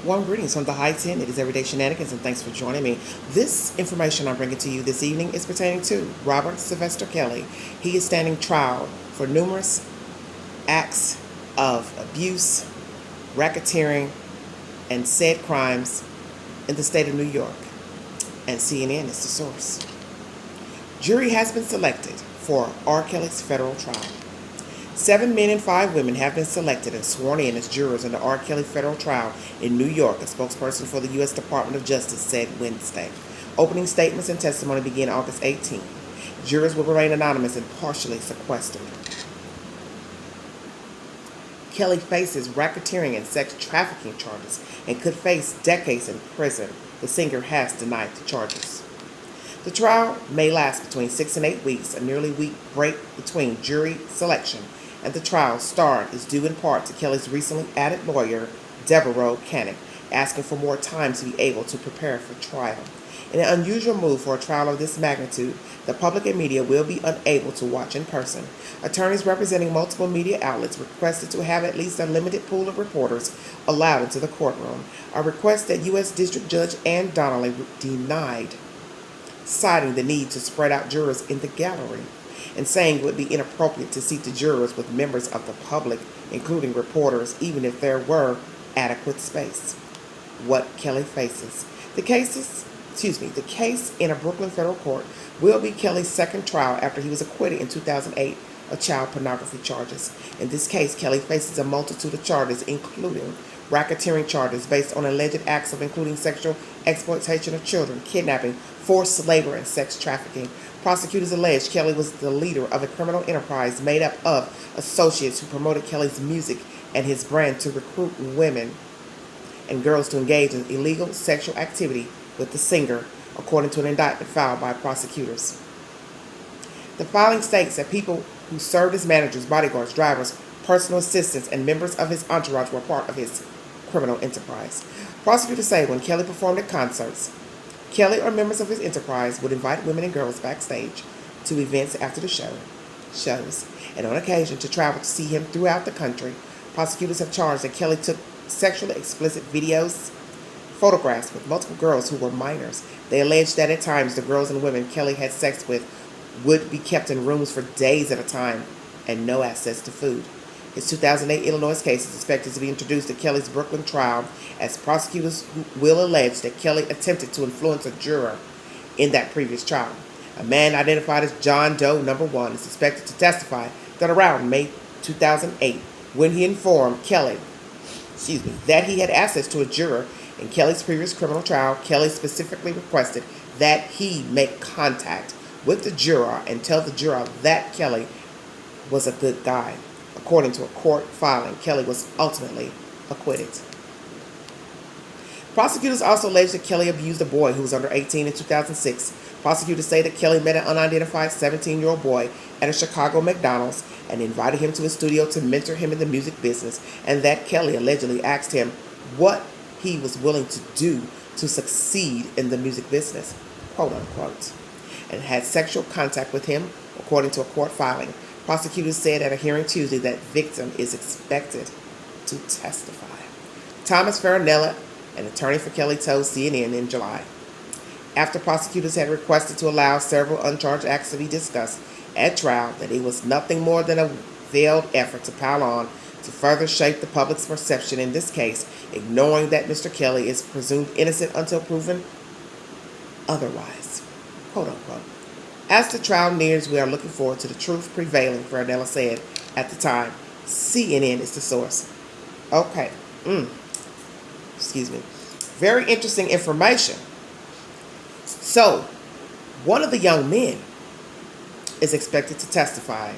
Warm greetings from the High 10. It is Everyday Shenanigans, and thanks for joining me. This information I'm bringing to you this evening is pertaining to Robert Sylvester Kelly. He is standing trial for numerous acts of abuse, racketeering, and said crimes in the state of New York. And CNN is the source. Jury has been selected for R. Kelly's federal trial. 7 men and 5 women have been selected and sworn in as jurors in the R. Kelly federal trial in New York, a spokesperson for the U.S. Department of Justice said Wednesday. Opening statements and testimony begin August 18th. Jurors will remain anonymous and partially sequestered. Kelly faces racketeering and sex trafficking charges and could face decades in prison. The singer has denied the charges. The trial may last between 6 and 8 weeks, a nearly week break between jury selection and the trial start is due in part to Kelly's recently added lawyer, Deborah Canick, asking for more time to be able to prepare for trial. In an unusual move for a trial of this magnitude, the public and media will be unable to watch in person. Attorneys representing multiple media outlets requested to have at least a limited pool of reporters allowed into the courtroom, a request that U.S. District Judge Ann Donnelly denied, citing the need to spread out jurors in the gallery and saying it would be inappropriate to seat the jurors with members of the public, including reporters, even if there were adequate space. What Kelly faces. The case in a Brooklyn federal court will be Kelly's second trial after he was acquitted in 2008 of child pornography charges. In this case, Kelly faces a multitude of charges, including racketeering charges based on alleged acts of including sexual exploitation of children, kidnapping, forced labor, and sex trafficking. Prosecutors allege Kelly was the leader of a criminal enterprise made up of associates who promoted Kelly's music and his brand to recruit women and girls to engage in illegal sexual activity with the singer, according to an indictment filed by prosecutors. The filing states that people who served as managers, bodyguards, drivers, personal assistants, and members of his entourage were part of his criminal enterprise. Prosecutors say when Kelly performed at concerts, Kelly or members of his enterprise would invite women and girls backstage to events after the shows, and on occasion to travel to see him throughout the country. Prosecutors have charged that Kelly took sexually explicit photographs with multiple girls who were minors. They allege that at times the girls and women Kelly had sex with would be kept in rooms for days at a time and no access to food. His 2008 Illinois case is expected to be introduced at Kelly's Brooklyn trial, as prosecutors will allege that Kelly attempted to influence a juror in that previous trial. A man identified as John Doe No. 1 is expected to testify that around May 2008, when he informed Kelly, that he had access to a juror in Kelly's previous criminal trial, Kelly specifically requested that he make contact with the juror and tell the juror that Kelly was a good guy. According to a court filing, Kelly was ultimately acquitted. Prosecutors also allege that Kelly abused a boy who was under 18 in 2006. Prosecutors say that Kelly met an unidentified 17-year-old boy at a Chicago McDonald's and invited him to his studio to mentor him in the music business, and that Kelly allegedly asked him what he was willing to do to succeed in the music business, quote unquote, and had sexual contact with him, according to a court filing. Prosecutors said at a hearing Tuesday that victim is expected to testify. Thomas Farinella, an attorney for Kelly, told CNN in July, after prosecutors had requested to allow several uncharged acts to be discussed at trial, that it was nothing more than a veiled effort to pile on to further shape the public's perception in this case, ignoring that Mr. Kelly is presumed innocent until proven otherwise, quote unquote. As the trial nears, we are looking forward to the truth prevailing, Farinella said at the time. CNN is the source. Okay. Very interesting information. So, one of the young men is expected to testify.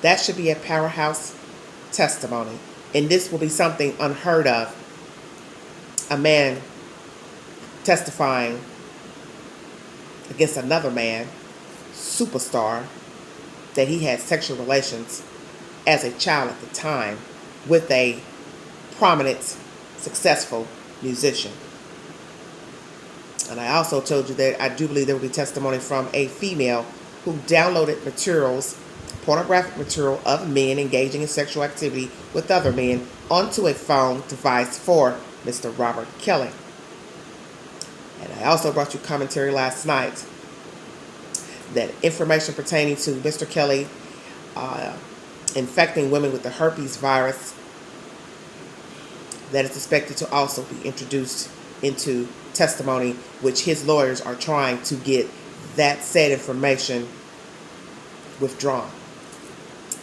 That should be a powerhouse testimony. And this will be something unheard of. A man testifying against another man, superstar, that he had sexual relations as a child at the time with a prominent, successful musician. And I also told you that I do believe there will be testimony from a female who downloaded pornographic material of men engaging in sexual activity with other men onto a phone device for Mr. Robert Kelly. And I also brought you commentary last night that information pertaining to Mr. Kelly infecting women with the herpes virus that is expected to also be introduced into testimony, which his lawyers are trying to get that said information withdrawn.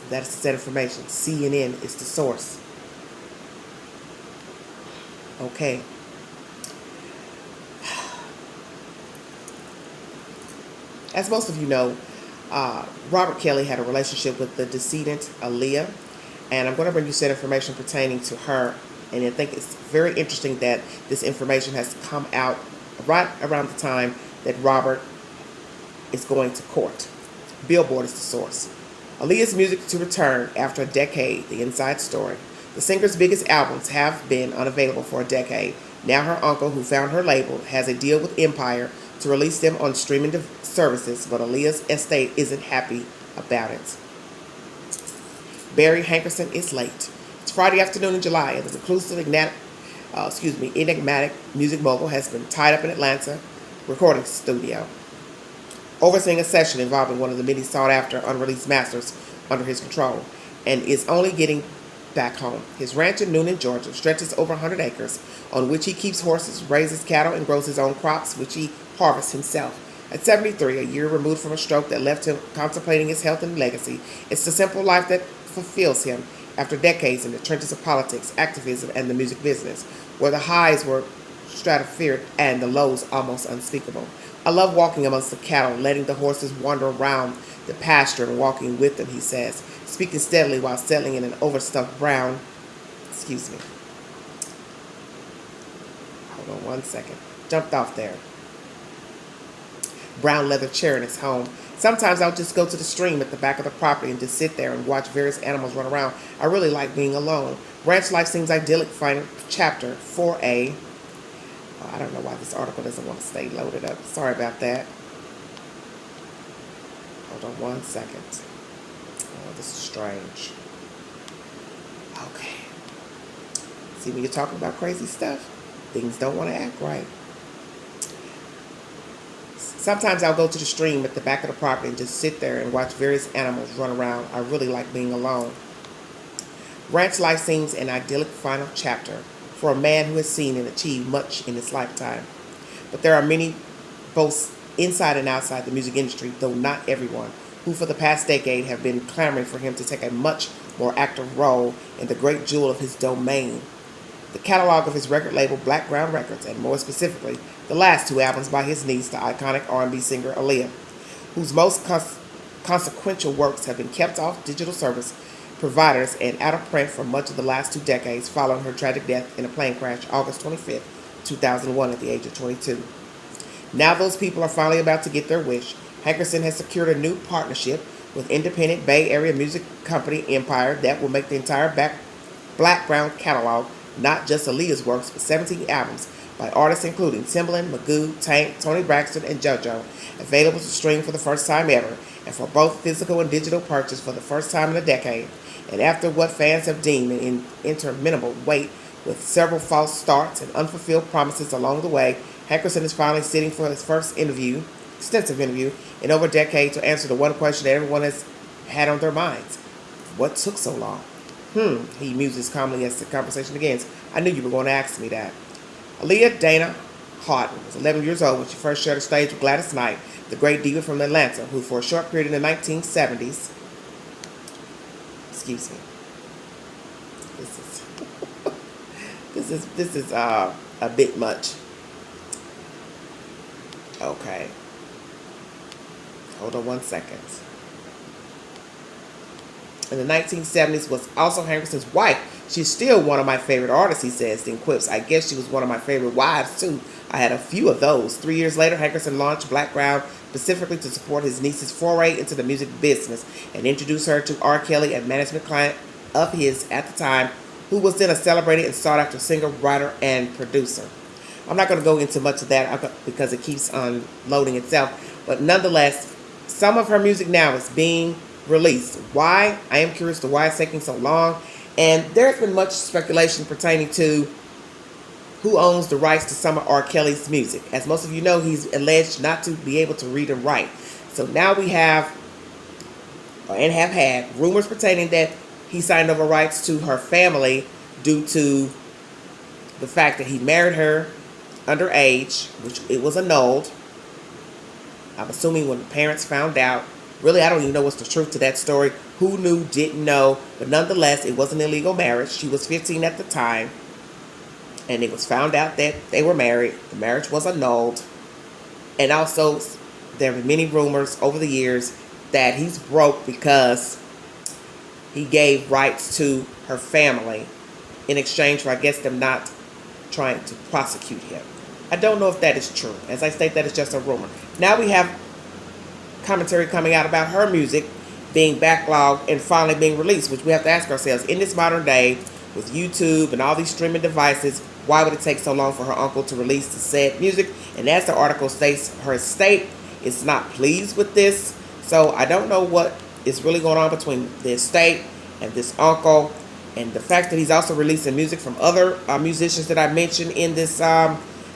That is the said information. CNN is the source. Okay. As most of you know, Robert Kelly had a relationship with the decedent Aaliyah, and I'm going to bring you said information pertaining to her. And I think it's very interesting that this information has come out right around the time that Robert is going to court. Billboard is the source. Aaliyah's music to return after a decade, the inside story. The singer's biggest albums have been unavailable for a decade. Now her uncle, who found her label, has a deal with Empire to release them on streaming services, but Aaliyah's estate isn't happy about it. Barry Hankerson is late. It's Friday afternoon in July, and the reclusive, enigmatic music mogul has been tied up in Atlanta recording studio, overseeing a session involving one of the many sought-after unreleased masters under his control, and is only getting back home. His ranch in Noonan, Georgia, stretches over 100 acres, on which he keeps horses, raises cattle, and grows his own crops, which he harvests himself. At 73, a year removed from a stroke that left him contemplating his health and legacy, it's the simple life that fulfills him after decades in the trenches of politics, activism, and the music business, where the highs were stratospheric and the lows almost unspeakable. I love walking amongst the cattle, letting the horses wander around the pasture and walking with them, he says, speaking steadily while settling in an overstuffed brown, hold on one second, jumped off there, brown leather chair in his home. Sometimes I'll just go to the stream at the back of the property and just sit there and watch various animals run around. I really like being alone. Ranch life seems idyllic. Final chapter 4A. I don't know why this article doesn't want to stay loaded up. Sorry about that. Hold on one second. Oh, this is strange. Okay. See, when you're talking about crazy stuff, things don't want to act right. Sometimes I'll go to the stream at the back of the property and just sit there and watch various animals run around. I really like being alone. Ranch life seems an idyllic final chapter for a man who has seen and achieved much in his lifetime. But there are many, both inside and outside the music industry, though not everyone, who for the past decade have been clamoring for him to take a much more active role in the great jewel of his domain. The catalog of his record label, Black Ground Records, and more specifically, the last two albums by his niece, the iconic R&B singer Aaliyah, whose most consequential works have been kept off digital service providers and out of print for much of the last 2 decades following her tragic death in a plane crash August 25th, 2001 at the age of 22. Now those people are finally about to get their wish. Hankerson has secured a new partnership with independent Bay Area music company Empire that will make the entire Black Ground catalog not just Aaliyah's works, but 17 albums by artists including Timbaland, Magoo, Tank, Tony Braxton, and JoJo, available to stream for the first time ever, and for both physical and digital purchase for the first time in a decade. And after what fans have deemed an interminable wait, with several false starts and unfulfilled promises along the way, Hankerson is finally sitting for his first extensive interview in over a decade to answer the one question that everyone has had on their minds. What took so long? He muses calmly as the conversation begins. I knew you were going to ask me that. Aaliyah Dana Houghton was 11 years old when she first shared a stage with Gladys Knight, the great diva from Atlanta, who for a short period in the 1970s, this is a bit much. Okay. Hold on one second. In the 1970s was also Hankerson's wife. She's still one of my favorite artists, he says, then quips, I guess she was one of my favorite wives, too. I had a few of those. 3 years later, Hankerson launched Black Ground specifically to support his niece's foray into the music business and introduce her to R. Kelly, a management client of his at the time, who was then a celebrated and sought-after singer, writer, and producer. I'm not going to go into much of that because it keeps on loading itself, but nonetheless, some of her music now is being released. Why? I am curious to why it's taking so long. And there's been much speculation pertaining to who owns the rights to some of R. Kelly's music. As most of you know, he's alleged not to be able to read and write. So now we have, and have had, rumors pertaining that he signed over rights to her family due to the fact that he married her underage, which it was annulled. I'm assuming when the parents found out. Really, I don't even know what's the truth to that story. Who knew, didn't know. But nonetheless, it was an illegal marriage. She was 15 at the time. And it was found out that they were married. The marriage was annulled. And also, there have been many rumors over the years that he's broke because he gave rights to her family in exchange for, I guess, them not trying to prosecute him. I don't know if that is true. As I state, that is just a rumor. Now we have commentary coming out about her music being backlogged and finally being released, which we have to ask ourselves, in this modern day with YouTube and all these streaming devices, why would it take so long for her uncle to release the said music? And as the article states, her estate is not pleased with this. So I don't know what is really going on between the estate and this uncle, and the fact that he's also releasing music from other musicians that I mentioned in this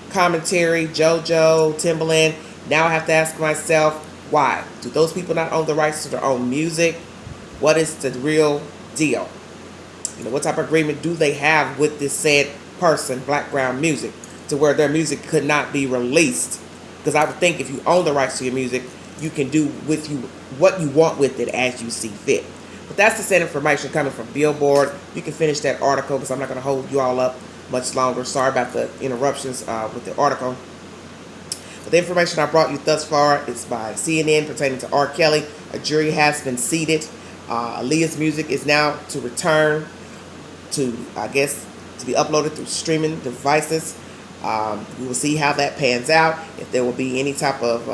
commentary, JoJo, Timbaland. Now I have to ask myself, why? Do those people not own the rights to their own music? What is the real deal? You know, what type of agreement do they have with this said person, Blackground Music, to where their music could not be released? Because I would think if you own the rights to your music, you can do with you what you want with it as you see fit. But that's the said information coming from Billboard. You can finish that article because I'm not going to hold you all up much longer. Sorry about the interruptions with the article. But the information I brought you thus far is by CNN pertaining to R. Kelly. A jury has been seated. Aaliya'S music is now to return to, I guess, to be uploaded through streaming devices. We will see how that pans out. If there will be any type of,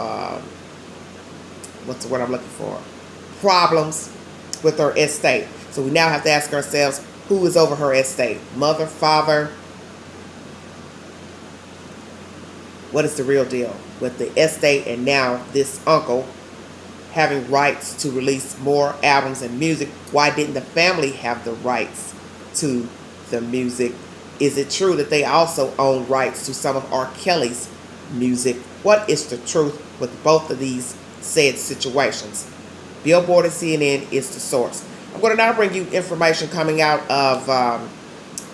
what's the word I'm looking for? Problems with her estate. So we now have to ask ourselves, who is over her estate? Mother, father? What is the real deal with the estate and now this uncle having rights to release more albums and music? Why didn't the family have the rights to the music? Is it true that they also own rights to some of R. Kelly's music? What is the truth with both of these said situations? Billboard and CNN is the source. I'm going to now bring you information coming out of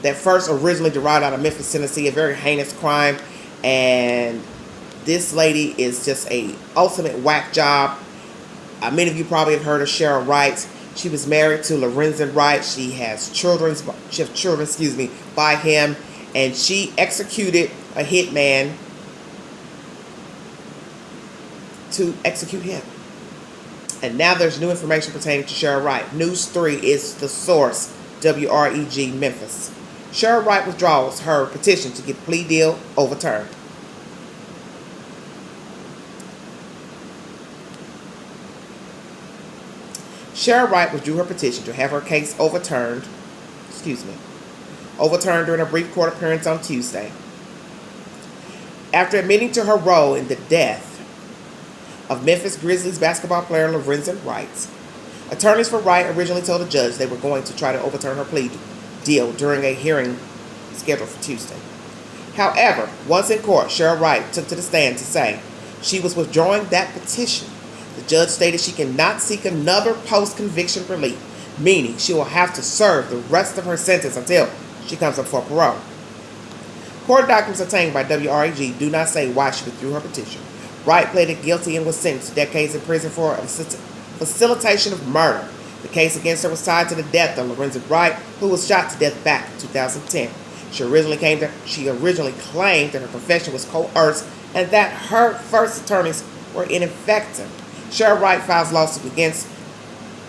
that first originally derived out of Memphis, Tennessee, a very heinous crime. And this lady is just a ultimate whack job. Many of you probably have heard of Sherra Wright. She was married to Lorenzen Wright. She has children, by him. And she executed a hitman to execute him. And now there's new information pertaining to Sherra Wright. News 3 is the source, WREG Memphis. Sherra Wright withdraws her petition to get the plea deal overturned. Sherra Wright withdrew her petition to have her case overturned during a brief court appearance on Tuesday. After admitting to her role in the death of Memphis Grizzlies basketball player Lorenzen Wright, attorneys for Wright originally told the judge they were going to try to overturn her plea deal during a hearing scheduled for Tuesday. However, once in court, Sherra Wright took to the stand to say she was withdrawing that petition. The judge stated she cannot seek another post-conviction relief, meaning she will have to serve the rest of her sentence until she comes up for parole. Court documents obtained by WREG do not say why she withdrew her petition. Wright pleaded guilty and was sentenced to decades in prison for facilitation of murder. The case against her was tied to the death of Lorenzen Wright, who was shot to death back in 2010. She originally claimed that her confession was coerced and that her first attorneys were ineffective. Sherra Wright files lawsuit against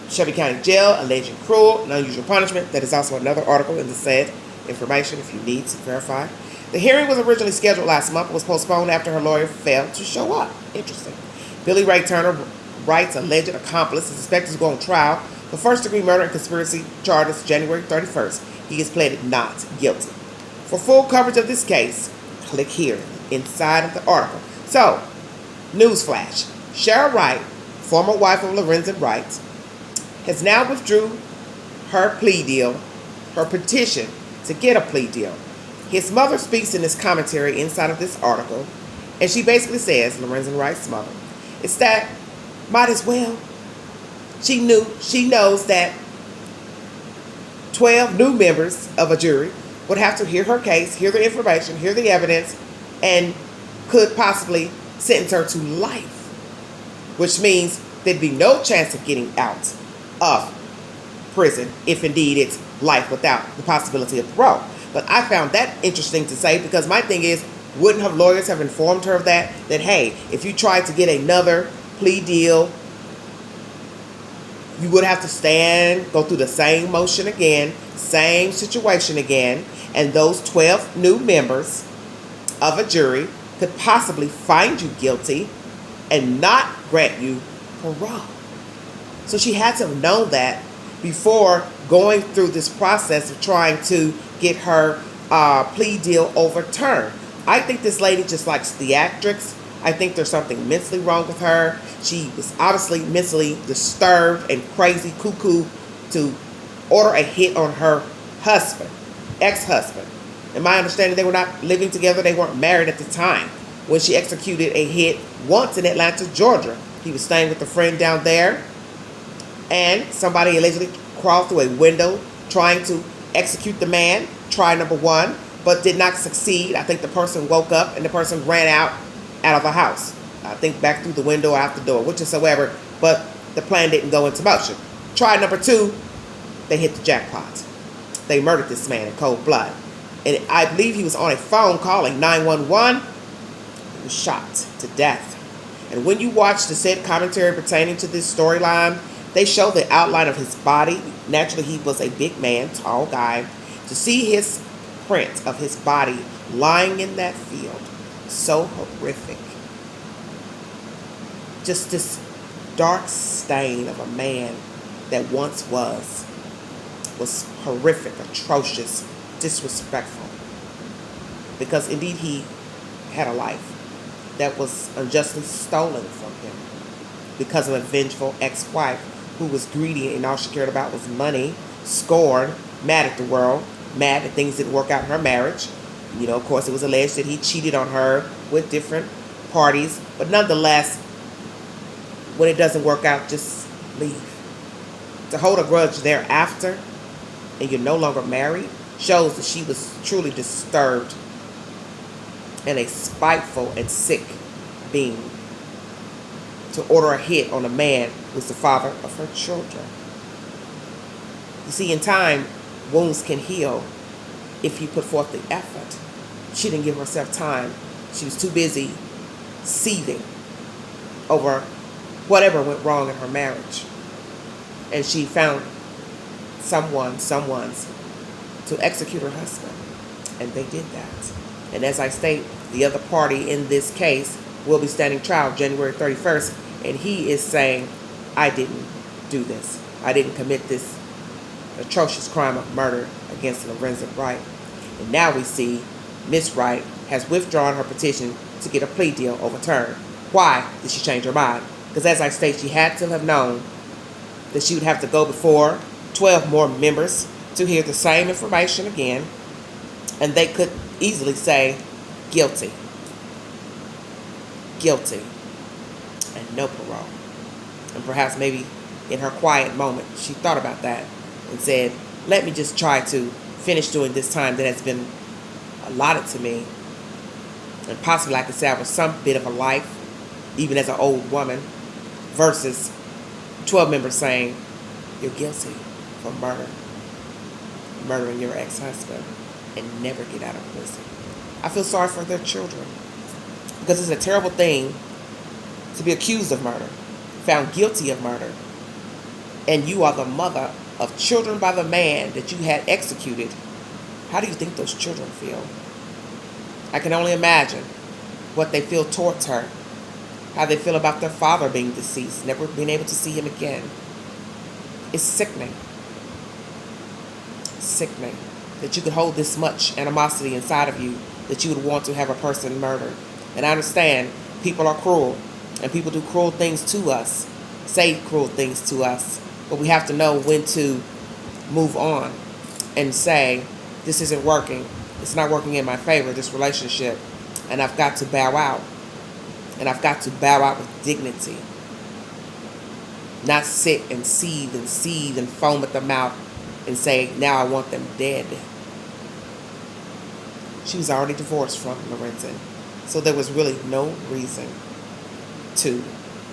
Shelby County Jail, alleging cruel and unusual punishment. That is also another article in the said information if you need to verify. The hearing was originally scheduled last month but was postponed after her lawyer failed to show up. Interesting. Billy Ray Turner, Wright's alleged accomplice, is expected to go on trial for first-degree murder and conspiracy charges January 31st. He is pleaded not guilty. For full coverage of this case, click here inside of the article. So, newsflash. Sherra Wright, former wife of Lorenzen Wright, has now withdrew her plea deal, her petition to get a plea deal. His mother speaks in this commentary inside of this article, and she basically says, Lorenzen Wright's mother, it's that might as well. She knows that 12 new members of a jury would have to hear her case, hear the information, hear the evidence, and could possibly sentence her to life, which means there'd be no chance of getting out of prison if indeed it's life without the possibility of parole. But I found that interesting to say, because my thing is, wouldn't her lawyers have informed her of that hey, if you try to get another plea deal, you would have to go through the same motion again, same situation again, and those 12 new members of a jury could possibly find you guilty and not grant you parole. So she had to have known that before going through this process of trying to get her plea deal overturned. I think this lady just likes theatrics. I think there's something mentally wrong with her. She was obviously mentally disturbed and crazy cuckoo to order a hit on her husband, ex-husband. In my understanding, they were not living together. They weren't married at the time when she executed a hit once in Atlanta, Georgia. He was staying with a friend down there, and somebody allegedly crawled through a window trying to execute the man, try number one, but did not succeed. I think the person woke up and the person ran out of the house. I think back through the window or out the door, whichever, but the plan didn't go into motion. Try number two, they hit the jackpot. They murdered this man in cold blood. And I believe he was on a phone calling 911. He was shot to death. And when you watch the said commentary pertaining to this storyline, they show the outline of his body. Naturally, he was a big man, tall guy. To see his print of his body lying in that field, so horrific. Just this dark stain of a man that once was horrific, atrocious, disrespectful. Because indeed he had a life that was unjustly stolen from him because of a vengeful ex-wife who was greedy and all she cared about was money, scorned, mad at the world, mad that things didn't work out in her marriage. You know, of course, it was alleged that he cheated on her with different parties. But nonetheless, when it doesn't work out, just leave. To hold a grudge thereafter, and you're no longer married, shows that she was truly disturbed and a spiteful and sick being. To order a hit on a man who's the father of her children. You see, in time, wounds can heal if you put forth the effort. She didn't give herself time. She was too busy seething over whatever went wrong in her marriage. And she found someone's to execute her husband. And they did that. And as I state, the other party in this case will be standing trial January 31st. And he is saying, I didn't do this. I didn't commit this atrocious crime of murder against Lorenzen Wright. And now we see Miss Wright has withdrawn her petition to get a plea deal overturned. Why did she change her mind? Because as I state, she had to have known that she would have to go before 12 more members to hear the same information again, and they could easily say guilty, and no parole. And perhaps maybe in her quiet moment, she thought about that and said, let me just try to finish doing this time that has been allotted to me, and possibly I could salvage some bit of a life, even as an old woman, versus 12 members saying, you're guilty for murdering your ex-husband, and never get out of prison. I feel sorry for their children, because it's a terrible thing to be accused of murder, found guilty of murder, and you are the mother of children by the man that you had executed. How do you think those children feel? I can only imagine what they feel towards her, how they feel about their father being deceased, never being able to see him again. It's sickening. Sickening that you could hold this much animosity inside of you that you would want to have a person murdered. And I understand people are cruel, and people do cruel things to us, say cruel things to us, but we have to know when to move on and say, this isn't working. It's not working in my favor, this relationship, and I've got to bow out. And I've got to bow out with dignity. Not sit and seethe and foam at the mouth and say, now I want them dead. She was already divorced from Lorenzen, so there was really no reason to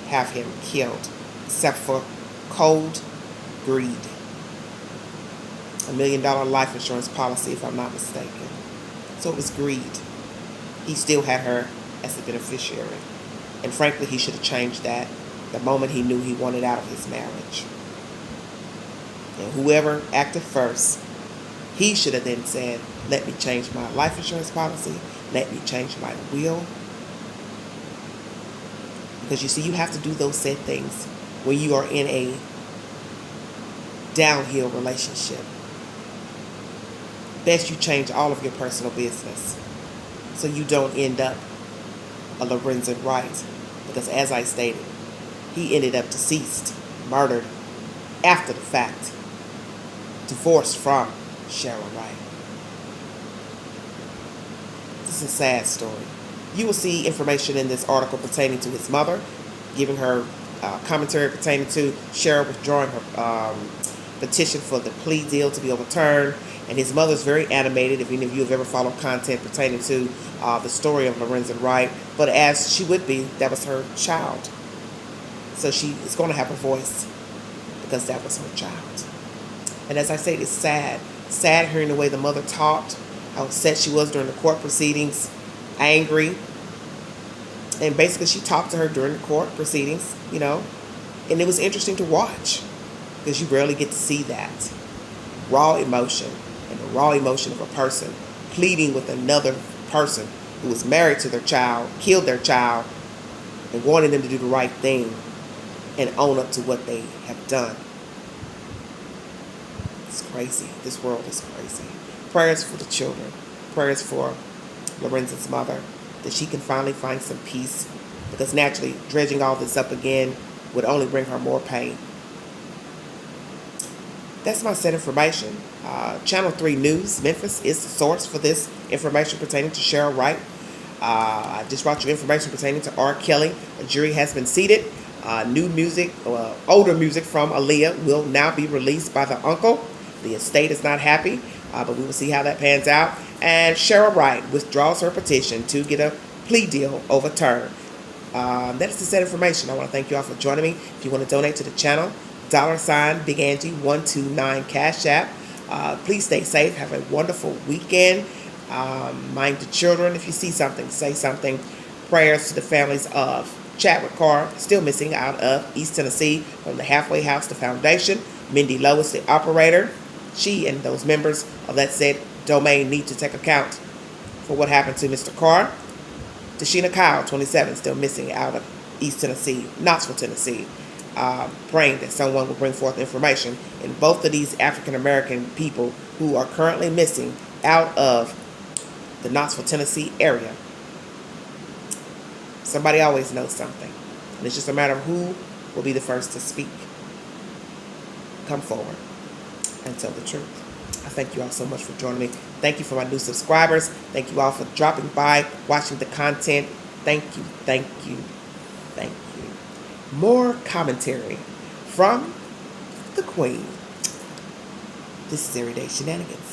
have him killed except for cold greed. $1 million life insurance policy, if I'm not mistaken. So it was greed. He still had her as the beneficiary. And frankly, he should have changed that the moment he knew he wanted out of his marriage. And whoever acted first, he should have then said, let me change my life insurance policy. Let me change my will. Because you see, you have to do those said things when you are in a downhill relationship. Best you change all of your personal business so you don't end up a Lorenzen Wright. Because as I stated, he ended up deceased, murdered after the fact, divorced from Sherra Wright. This is a sad story. You will see information in this article pertaining to his mother, giving her commentary pertaining to Sherra withdrawing her petition for the plea deal to be overturned. And his mother's very animated, if any of you have ever followed content pertaining to the story of Lorenzen Wright. But as she would be, that was her child. So she is going to have a voice because that was her child. And as I said, it's sad. Sad hearing the way the mother talked, how upset she was during the court proceedings, angry. And basically she talked to her during the court proceedings, you know. And it was interesting to watch because you rarely get to see that. Raw emotion. And the raw emotion of a person pleading with another person who was married to their child, killed their child, and wanted them to do the right thing and own up to what they have done. It's crazy. This world is crazy. Prayers for the children. Prayers for Lorenzen's mother, that she can finally find some peace, because naturally dredging all this up again would only bring her more pain. That's my set information. Channel 3 News, Memphis, is the source for this information pertaining to Sherra Wright. I just brought you information pertaining to R. Kelly. A jury has been seated. New music, older music from Aaliyah will now be released by the uncle. The estate is not happy, but we will see how that pans out. And Sherra Wright withdraws her petition to get a plea deal overturned. That is the set information. I want to thank you all for joining me. If you want to donate to the channel, $ Big Angie 129 Cash App. Please stay safe. Have a wonderful weekend. Mind the children. If you see something, say something. Prayers to the families of Chadwick Carr, still missing out of East Tennessee, from the halfway house to Foundation. Mindy Lowe is the operator. She and those members of that said domain need to take account for what happened to Mr. Carr. Tashina Kyle, 27, still missing out of East Tennessee, Knoxville, Tennessee. Praying that someone will bring forth information. And both of these African-American people who are currently missing out of the Knoxville, Tennessee area, somebody always knows something. And it's just a matter of who will be the first to speak. Come forward and tell the truth. I thank you all so much for joining me. Thank you for my new subscribers. Thank you all for dropping by, watching the content. Thank you, thank you, thank you. More commentary from the Queen. This is Everyday Shenanigans.